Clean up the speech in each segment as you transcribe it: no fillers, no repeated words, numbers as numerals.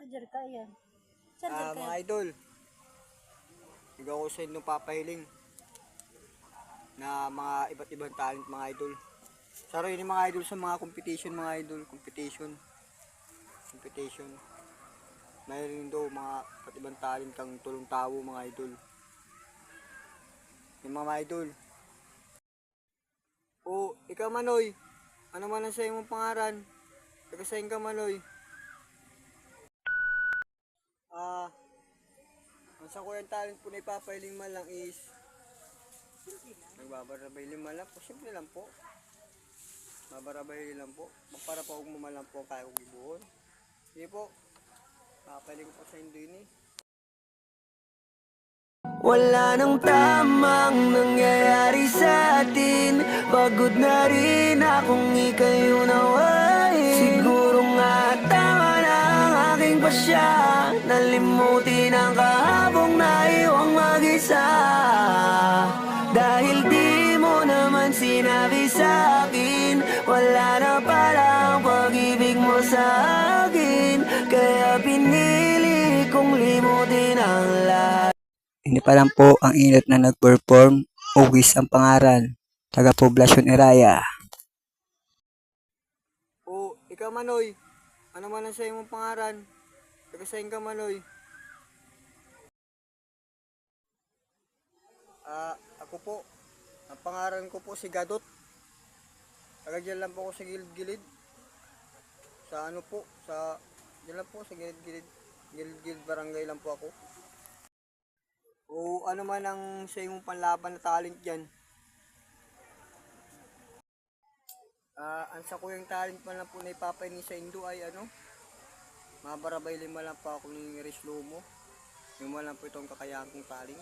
Charger ka yan. Charger ka Mga yan. idol, ikaw ko sa inyo papahiling na mga iba't ibang talent mga idol. Saro yun mga idol sa mga competition mga idol. Competition. Mayroon daw mga iba't ibang talent kang tulong tawo mga idol. Yung mga idol. O, ikaw Manoy, ano man ang sa'yo mong pangaran? Tagasayin ka Manoy. Ang sa ko yung talent po na ipapahiling man lang is nagbabarabay lima lang po. Simple lang po. Babarabay lang po. Para pa huwag mo man lang po kaya kong ibuhon. Sige po. Papahiling ko sa hindi ni. Wala nang tamang nangyayari sa atin. Pagod na rin akong ika'y unawain. Siguro nga tama na ang aking pasya. Nalimutin ang kahabong naiwang mag-isa. Dahil di mo naman sinabi sa akin, wala na palang pag-ibig mo sa akin. Kaya pinili kong limutin ang lahat. Hindi pa lang po ang init na nag-perform, Ugis ang pangaran, taga Poblacion Eraya. O, ikaw Manoy, ano man ang sa'yo mong pangaran? Tagasayin ka Manoy. Ako po, ang pangaran ko po si Gadot. Taga dyan lang po ako sa gilid-gilid. Sa ano po, dyan lang po sa gilid-gilid barangay lang po ako. O ano man ang sa iyong panlaban na talent dyan. Ang sa ko yung talent man lang po na ipapainin sa Indo ay ano, mabarabay lima lang po ako ng Reslomo. Yung man lang po itong kakayahan kong taling.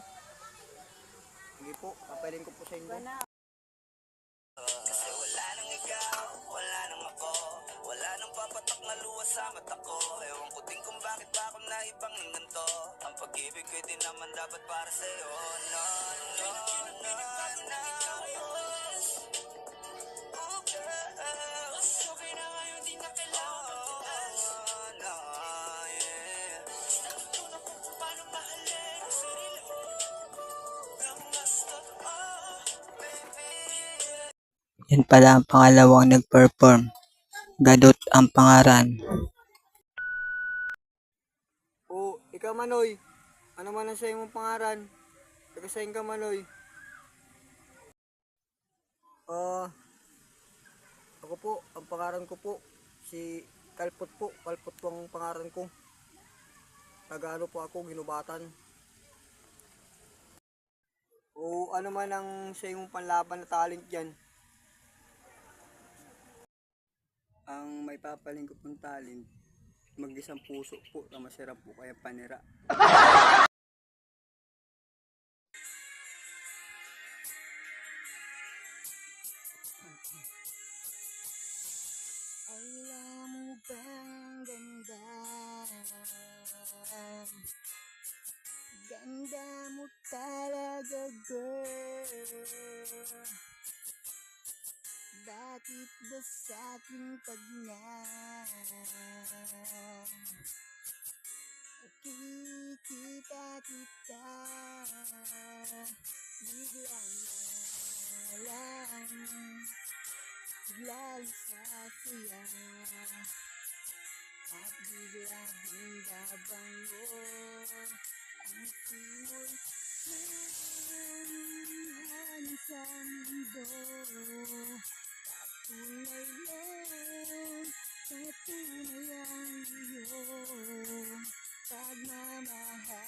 Sige po, papainin ko po sa Indo. Kasi wala nang ikaw, wala nang ako, wala nang papatak na luha sa mata ko. Ewan ko din kung bakit ba ako naibang ng ganito. Ang pag-ibig ko din naman dapat para sa'yo. No, no, no, no. Oh girl, mas okay na ngayon, di na kailangan magtiis. No, yeah. Basta natutunan ko kung paano mahalin ang sarili ko ng mas totoo, baby. Yan pala ang pangalawang nag-perform. Gadot ang pangaran. O, ikaw Manoy, ano man ang sa'yo mong pangaran? Tagasayin ka Manoy. Ako po, ang pangaran ko po, si Kalpot po. Kalpot po ang pangaran ko. Taga-ano po ako, Ginubatan. O ano man ang sa'yo mong panlaban na talent dyan. Ang may papaling ko pong talent, mag-isang puso po na masarap po kaya panira. Alam mo bang ganda? Ganda mo talaga, girl. Bakit ba sa'ting pag nakikita kita, biglang biglang sasaya, at biglang babango ang simoy ng sa mundo. Tunay yan, sa tunay ang iyong pagmamahal.